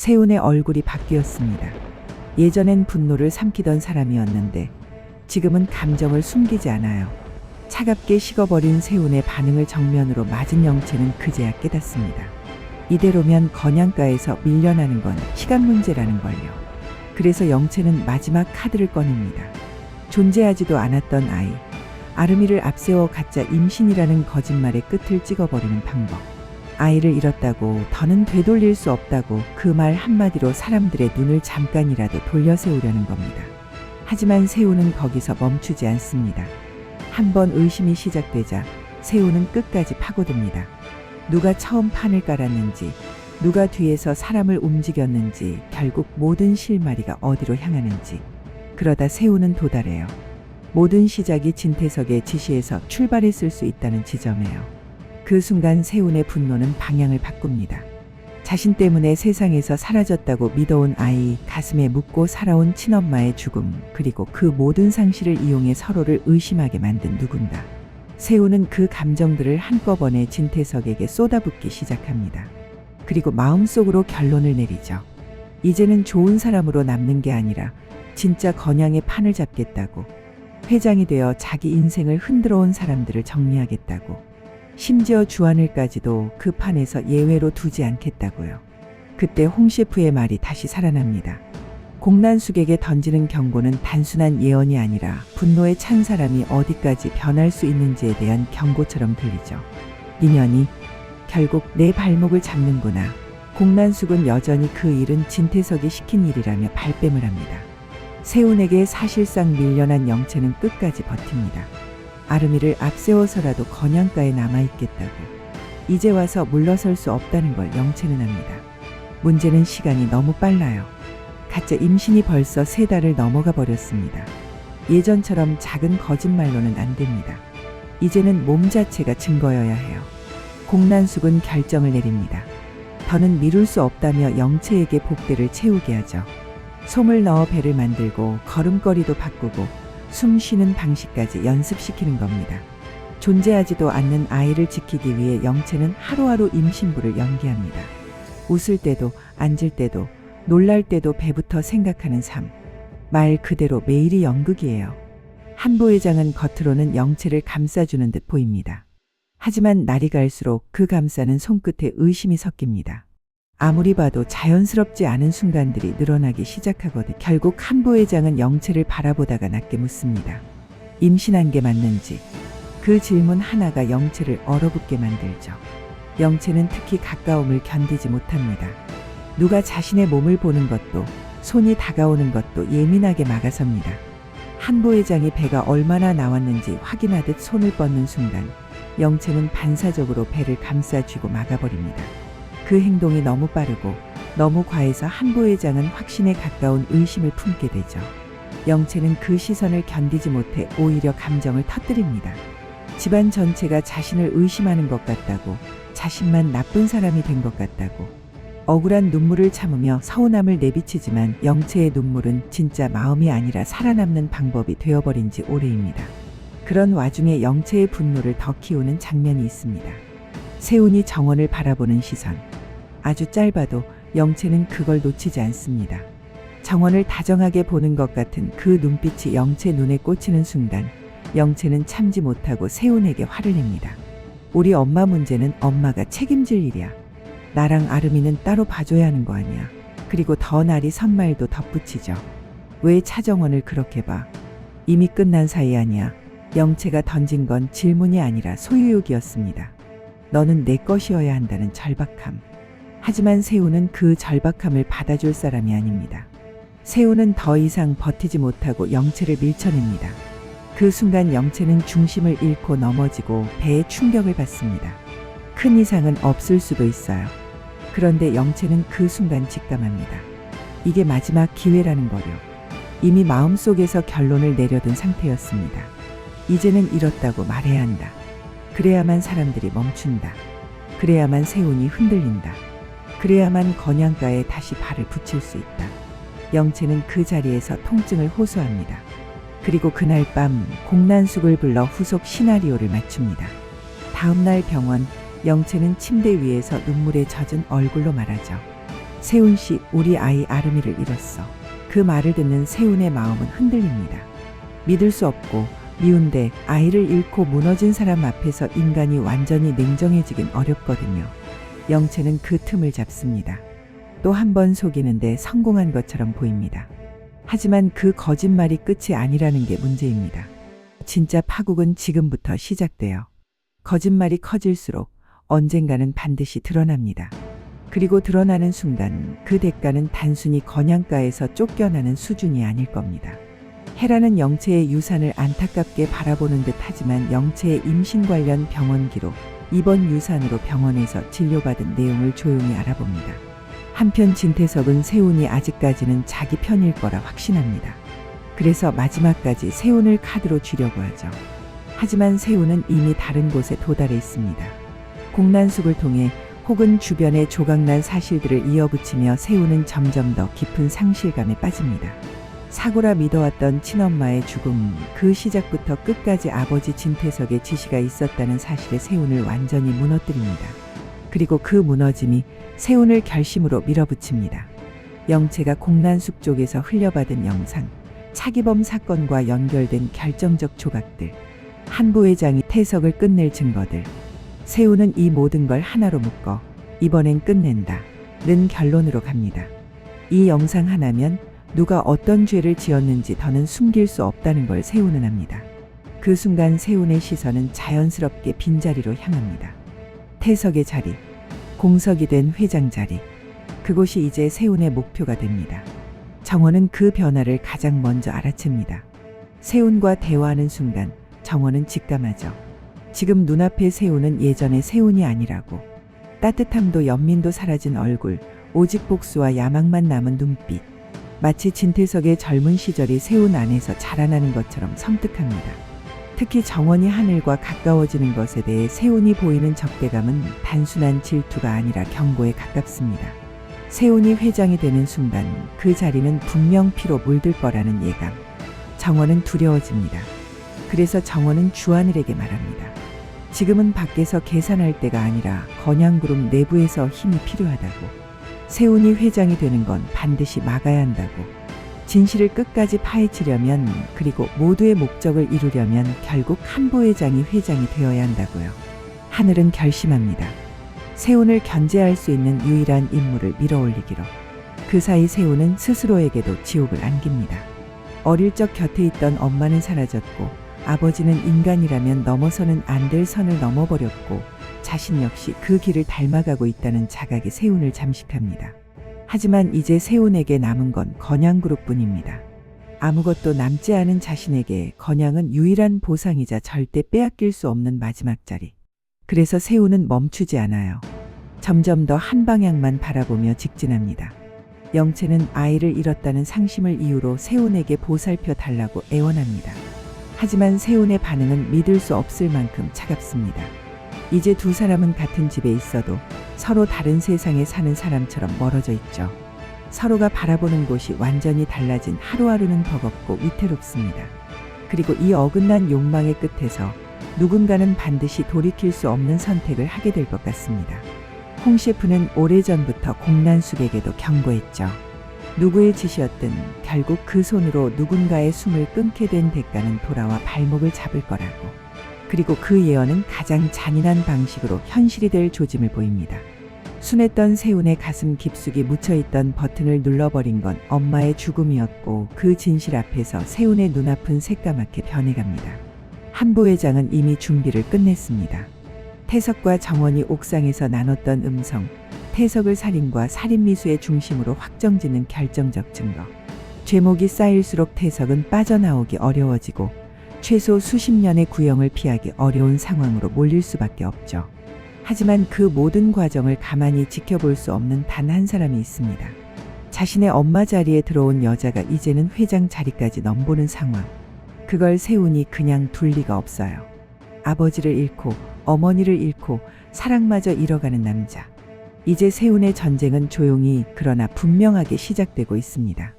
세훈의 얼굴이 바뀌었습니다. 예전엔 분노를 삼키던 사람이었는데 지금은 감정을 숨기지 않아요. 차갑게 식어버린 세훈의 반응을 정면으로 맞은 영채는 그제야 깨닫습니다. 이대로면 건양가에서 밀려나는 건 시간 문제라는 걸요. 그래서 영채는 마지막 카드를 꺼냅니다. 존재하지도 않았던 아이, 아름이를 앞세워 가짜 임신이라는 거짓말의 끝을 찍어버리는 방법. 아이를 잃었다고 더는 되돌릴 수 없다고 그 말 한마디로 사람들의 눈을 잠깐이라도 돌려세우려는 겁니다. 하지만 세훈은 거기서 멈추지 않습니다. 한번 의심이 시작되자 세훈은 끝까지 파고듭니다. 누가 처음 판을 깔았는지, 누가 뒤에서 사람을 움직였는지, 결국 모든 실마리가 어디로 향하는지. 그러다 세훈은 도달해요. 모든 시작이 진태석의 지시에서 출발했을 수 있다는 지점에요. 그 순간 세훈의 분노는 방향을 바꿉니다. 자신 때문에 세상에서 사라졌다고 믿어온 아이, 가슴에 묻고 살아온 친엄마의 죽음, 그리고 그 모든 상실을 이용해 서로를 의심하게 만든 누군가. 세훈은 그 감정들을 한꺼번에 진태석에게 쏟아붓기 시작합니다. 그리고 마음속으로 결론을 내리죠. 이제는 좋은 사람으로 남는 게 아니라 진짜 건양의 판을 잡겠다고. 회장이 되어 자기 인생을 흔들어온 사람들을 정리하겠다고. 심지어 주하늘까지도 그 판에서 예외로 두지 않겠다고요. 그때 홍 셰프의 말이 다시 살아납니다. 공난숙에게 던지는 경고는 단순한 예언이 아니라 분노에 찬 사람이 어디까지 변할 수 있는지에 대한 경고처럼 들리죠. 인연이 결국 내 발목을 잡는구나. 공난숙은 여전히 그 일은 진태석이 시킨 일이라며 발뺌을 합니다. 세훈에게 사실상 밀려난 영채는 끝까지 버팁니다. 아름이를 앞세워서라도 건양가에 남아있겠다고. 이제 와서 물러설 수 없다는 걸 영채는 합니다. 문제는 시간이 너무 빨라요. 가짜 임신이 벌써 3달을 넘어가 버렸습니다. 예전처럼 작은 거짓말로는 안 됩니다. 이제는 몸 자체가 증거여야 해요. 공난숙은 결정을 내립니다. 더는 미룰 수 없다며 영채에게 복대를 채우게 하죠. 솜을 넣어 배를 만들고 걸음걸이도 바꾸고 숨 쉬는 방식까지 연습시키는 겁니다. 존재하지도 않는 아이를 지키기 위해 영채는 하루하루 임신부를 연기합니다. 웃을 때도 앉을 때도 놀랄 때도 배부터 생각하는 삶. 말 그대로 매일이 연극이에요. 한 부회장은 겉으로는 영채를 감싸주는 듯 보입니다. 하지만 날이 갈수록 그 감싸는 손끝에 의심이 섞입니다. 아무리 봐도 자연스럽지 않은 순간들이 늘어나기 시작하거든. 결국 한 부회장은 영채를 바라보다가 낮게 묻습니다. 임신한 게 맞는지. 그 질문 하나가 영채를 얼어붙게 만들죠. 영채는 특히 가까움을 견디지 못합니다. 누가 자신의 몸을 보는 것도, 손이 다가오는 것도 예민하게 막아섭니다. 한 부회장이 배가 얼마나 나왔는지 확인하듯 손을 뻗는 순간 영채는 반사적으로 배를 감싸쥐고 막아버립니다. 그 행동이 너무 빠르고 너무 과해서 한 부회장은 확신에 가까운 의심을 품게 되죠. 영채는 그 시선을 견디지 못해 오히려 감정을 터뜨립니다. 집안 전체가 자신을 의심하는 것 같다고, 자신만 나쁜 사람이 된 것 같다고. 억울한 눈물을 참으며 서운함을 내비치지만 영채의 눈물은 진짜 마음이 아니라 살아남는 방법이 되어버린 지 오래입니다. 그런 와중에 영채의 분노를 더 키우는 장면이 있습니다. 세훈이 정원을 바라보는 시선. 아주 짧아도 영채는 그걸 놓치지 않습니다. 정원을 다정하게 보는 것 같은 그 눈빛이 영채 눈에 꽂히는 순간 영채는 참지 못하고 세훈에게 화를 냅니다. 우리 엄마 문제는 엄마가 책임질 일이야. 나랑 아름이는 따로 봐줘야 하는 거 아니야. 그리고 더 날이 선말도 덧붙이죠. 왜 차정원을 그렇게 봐? 이미 끝난 사이 아니야. 영채가 던진 건 질문이 아니라 소유욕이었습니다. 너는 내 것이어야 한다는 절박함. 하지만 세훈은 그 절박함을 받아줄 사람이 아닙니다. 세훈은 더 이상 버티지 못하고 영채를 밀쳐냅니다. 그 순간 영채는 중심을 잃고 넘어지고 배에 충격을 받습니다. 큰 이상은 없을 수도 있어요. 그런데 영채는 그 순간 직감합니다. 이게 마지막 기회라는 거요. 이미 마음속에서 결론을 내려둔 상태였습니다. 이제는 잃었다고 말해야 한다. 그래야만 사람들이 멈춘다. 그래야만 세훈이 흔들린다. 그래야만 건양가에 다시 발을 붙일 수 있다. 영채는 그 자리에서 통증을 호소합니다. 그리고 그날 밤 공난숙을 불러 후속 시나리오를 맞춥니다. 다음날 병원, 영채는 침대 위에서 눈물에 젖은 얼굴로 말하죠. 세훈 씨, 우리 아이 아름이를 잃었어. 그 말을 듣는 세훈의 마음은 흔들립니다. 믿을 수 없고 미운데 아이를 잃고 무너진 사람 앞에서 인간이 완전히 냉정해지긴 어렵거든요. 영채는 그 틈을 잡습니다. 또 한 번 속이는데 성공한 것처럼 보입니다. 하지만 그 거짓말이 끝이 아니라는 게 문제입니다. 진짜 파국은 지금부터 시작돼요. 거짓말이 커질수록 언젠가는 반드시 드러납니다. 그리고 드러나는 순간 그 대가는 단순히 건양가에서 쫓겨나는 수준이 아닐 겁니다. 헤라는 영채의 유산을 안타깝게 바라보는 듯 하지만 영채의 임신 관련 병원 기록, 입원 유산으로 병원에서 진료받은 내용을 조용히 알아봅니다. 한편 진태석은 세훈이 아직까지는 자기 편일 거라 확신합니다. 그래서 마지막까지 세훈을 카드로 쥐려고 하죠. 하지만 세훈은 이미 다른 곳에 도달해 있습니다. 공난숙을 통해 혹은 주변의 조각난 사실들을 이어붙이며 세훈은 점점 더 깊은 상실감에 빠집니다. 사고라 믿어왔던 친엄마의 죽음, 그 시작부터 끝까지 아버지 진태석의 지시가 있었다는 사실에 세훈을 완전히 무너뜨립니다. 그리고 그 무너짐이 세훈을 결심으로 밀어붙입니다. 영채가 공난숙 쪽에서 흘려받은 영상, 차기범 사건과 연결된 결정적 조각들, 한 부회장이 태석을 끝낼 증거들. 세훈은 이 모든 걸 하나로 묶어 이번엔 끝낸다는 결론으로 갑니다. 이 영상 하나면 누가 어떤 죄를 지었는지 더는 숨길 수 없다는 걸 세훈은 압니다. 그 순간 세훈의 시선은 자연스럽게 빈자리로 향합니다. 태석의 자리, 공석이 된 회장 자리, 그곳이 이제 세훈의 목표가 됩니다. 정원은 그 변화를 가장 먼저 알아챕니다. 세훈과 대화하는 순간 정원은 직감하죠. 지금 눈앞의 세훈은 예전의 세훈이 아니라고. 따뜻함도 연민도 사라진 얼굴, 오직 복수와 야망만 남은 눈빛. 마치 진태석의 젊은 시절이 세훈 안에서 자라나는 것처럼 섬뜩합니다. 특히 정원이 하늘과 가까워지는 것에 대해 세훈이 보이는 적대감은 단순한 질투가 아니라 경고에 가깝습니다. 세훈이 회장이 되는 순간 그 자리는 분명 피로 물들 거라는 예감. 정원은 두려워집니다. 그래서 정원은 주하늘에게 말합니다. 지금은 밖에서 계산할 때가 아니라 건양그룹 내부에서 힘이 필요하다고. 세훈이 회장이 되는 건 반드시 막아야 한다고. 진실을 끝까지 파헤치려면, 그리고 모두의 목적을 이루려면 결국 한 부회장이 회장이 되어야 한다고요. 하늘은 결심합니다. 세훈을 견제할 수 있는 유일한 인물을 밀어올리기로. 그 사이 세훈은 스스로에게도 지옥을 안깁니다. 어릴 적 곁에 있던 엄마는 사라졌고 아버지는 인간이라면 넘어서는 안 될 선을 넘어버렸고 자신 역시 그 길을 닮아가고 있다는 자각이 세훈을 잠식합니다. 하지만 이제 세훈에게 남은 건 건양그룹뿐입니다. 아무것도 남지 않은 자신에게 건양은 유일한 보상이자 절대 빼앗길 수 없는 마지막 자리. 그래서 세훈은 멈추지 않아요. 점점 더 한 방향만 바라보며 직진합니다. 영채는 아이를 잃었다는 상심을 이유로 세훈에게 보살펴 달라고 애원합니다. 하지만 세훈의 반응은 믿을 수 없을 만큼 차갑습니다. 이제 두 사람은 같은 집에 있어도 서로 다른 세상에 사는 사람처럼 멀어져 있죠. 서로가 바라보는 곳이 완전히 달라진 하루하루는 버겁고 위태롭습니다. 그리고 이 어긋난 욕망의 끝에서 누군가는 반드시 돌이킬 수 없는 선택을 하게 될 것 같습니다. 홍 셰프는 오래전부터 공난숙에게도 경고했죠. 누구의 짓이었든 결국 그 손으로 누군가의 숨을 끊게 된 대가는 돌아와 발목을 잡을 거라고. 그리고 그 예언은 가장 잔인한 방식으로 현실이 될 조짐을 보입니다. 순했던 세훈의 가슴 깊숙이 묻혀있던 버튼을 눌러버린 건 엄마의 죽음이었고 그 진실 앞에서 세훈의 눈앞은 새까맣게 변해갑니다. 한 부회장은 이미 준비를 끝냈습니다. 태석과 정원이 옥상에서 나눴던 음성, 태석을 살인과 살인미수의 중심으로 확정짓는 결정적 증거. 죄목이 쌓일수록 태석은 빠져나오기 어려워지고 최소 수십 년의 구형을 피하기 어려운 상황으로 몰릴 수밖에 없죠. 하지만 그 모든 과정을 가만히 지켜볼 수 없는 단 한 사람이 있습니다. 자신의 엄마 자리에 들어온 여자가 이제는 회장 자리까지 넘보는 상황. 그걸 세훈이 그냥 둘 리가 없어요. 아버지를 잃고 어머니를 잃고 사랑마저 잃어가는 남자. 이제 세훈의 전쟁은 조용히 그러나 분명하게 시작되고 있습니다.